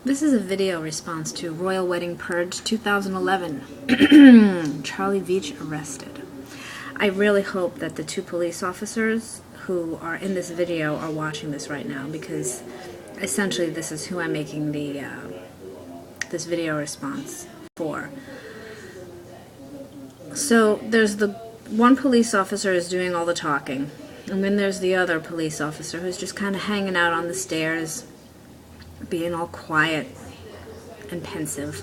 This is a video response to Royal Wedding Purge 2011. Charlie Veitch arrested. I really hope that the two police officers who are in this video are watching this right now, because essentially this is who I'm making the this video response for. So there's the one police officer is doing all the talking, and then there's the other police officer who's just kind of hanging out on the stairs, being all quiet and pensive.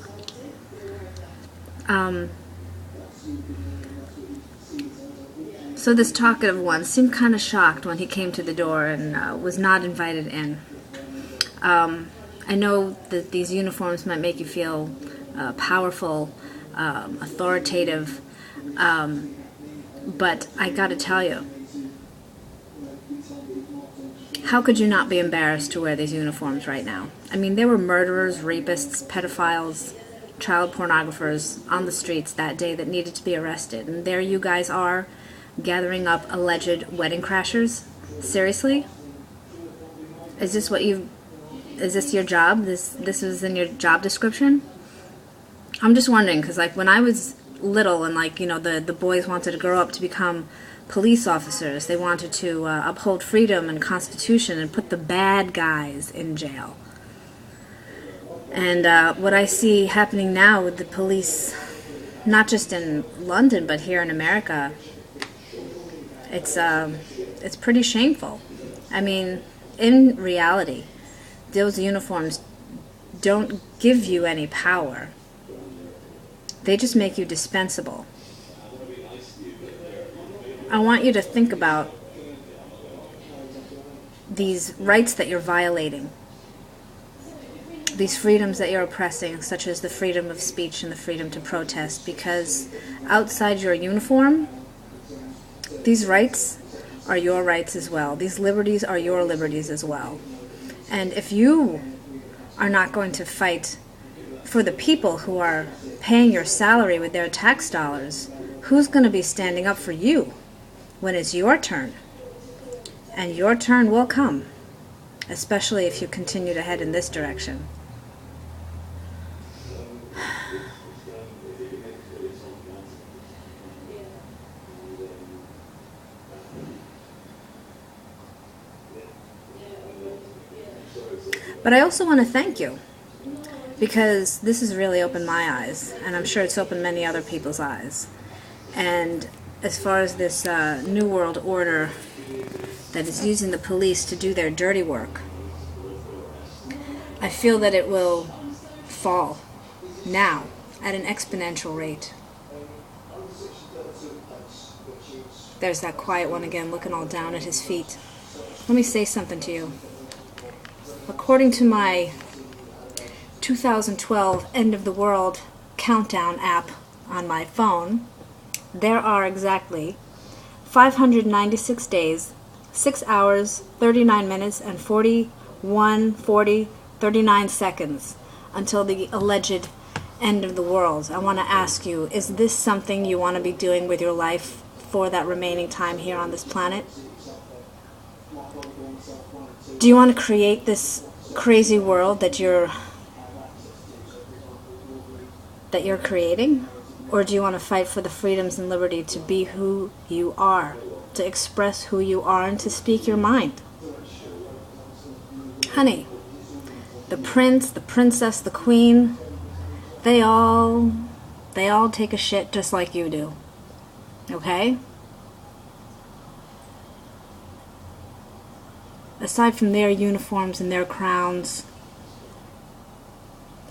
So this talkative one seemed kind of shocked when he came to the door and was not invited in. I know that these uniforms might make you feel powerful, authoritative, but I gotta tell you, how could you not be embarrassed to wear these uniforms right now? I mean, there were murderers, rapists, pedophiles, child pornographers on the streets that day that needed to be arrested. And there you guys are, gathering up alleged wedding crashers? Seriously? Is this your job? This was in your job description? I'm just wondering, because like when I was little and like, you know, the boys wanted to grow up to become police officers. They wanted to uphold freedom and constitution and put the bad guys in jail. And what I see happening now with the police, not just in London but here in America, it's pretty shameful. I mean, in reality, those uniforms don't give you any power. They just make you dispensable. I want you to think about these rights that you're violating, these freedoms that you're oppressing, such as the freedom of speech and the freedom to protest, because outside your uniform, these rights are your rights as well. These liberties are your liberties as well. And if you are not going to fight for the people who are paying your salary with their tax dollars, who's going to be standing up for you when it's your turn? And your turn will come, especially if you continue to head in this direction. But I also want to thank you, because this has really opened my eyes, and I'm sure it's opened many other people's eyes. And as far as this New World Order that is using the police to do their dirty work, I feel that it will fall now at an exponential rate. There's that quiet one again, looking all down at his feet. Let me say something to you. According to my 2012 End of the World Countdown app on my phone, there are exactly 596 days, 6 hours, 39 minutes, and 39 seconds until the alleged end of the world. I want to ask you, is this something you want to be doing with your life for that remaining time here on this planet? Do you want to create this crazy world that you're creating? Or do you want to fight for the freedoms and liberty to be who you are, to express who you are, and to speak your mind? Honey, the prince, the princess, the queen, they all take a shit just like you do. Okay? Aside from their uniforms and their crowns,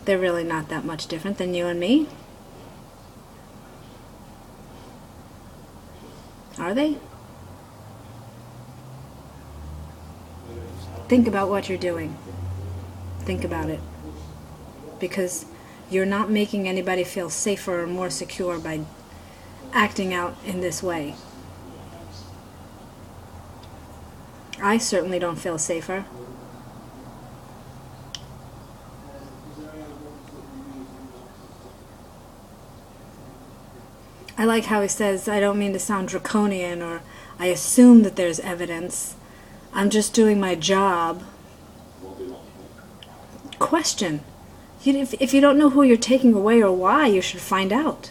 they're really not that much different than you and me. Are they? Think about what you're doing. Think about it. Because you're not making anybody feel safer or more secure by acting out in this way. I certainly don't feel safer. I like how he says, I don't mean to sound draconian, or I assume that there's evidence. I'm just doing my job. Question. If you don't know who you're taking away or why, you should find out.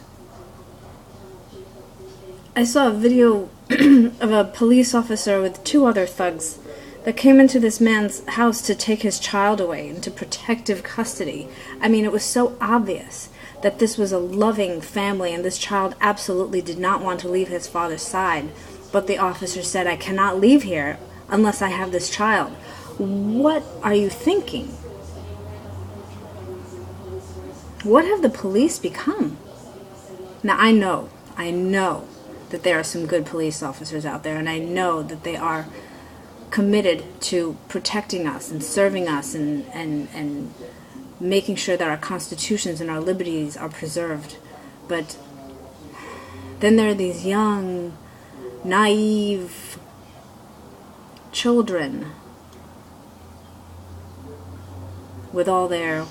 I saw a video of a police officer with 2 other thugs that came into this man's house to take his child away into protective custody. I mean, it was so obvious that this was a loving family and this child absolutely did not want to leave his father's side. But the officer said, I cannot leave here unless I have this child. What are you thinking? What have the police become? Now, I know that there are some good police officers out there, and I know that they are committed to protecting us and serving us and making sure that our constitutions and our liberties are preserved. But then there are these young, naive children with all their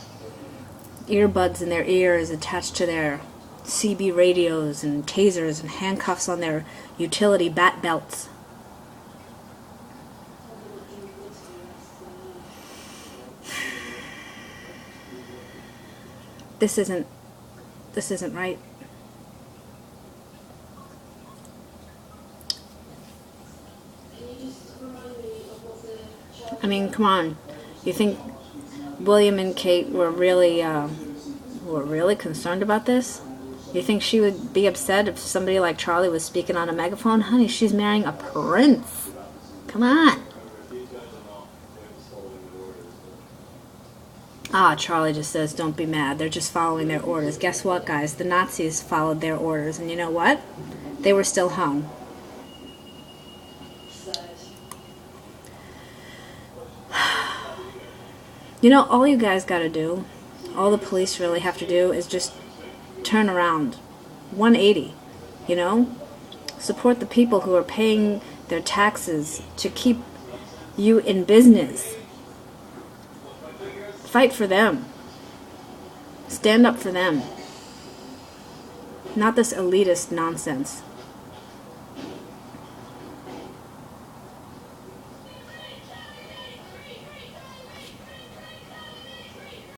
earbuds in their ears attached to their CB radios and tasers and handcuffs on their utility bat belts. This isn't right. I mean, come on. You think William and Kate were really concerned about this? You think she would be upset if somebody like Charlie was speaking on a megaphone? Honey, she's marrying a prince. Come on. Charlie just says, don't be mad. They're just following their orders. Guess what, guys? The Nazis followed their orders, and you know what? They were still hung. You know, all you guys gotta do, all the police really have to do is just turn around 180, you know? Support the people who are paying their taxes to keep you in business. Fight for them. Stand up for them. Not this elitist nonsense.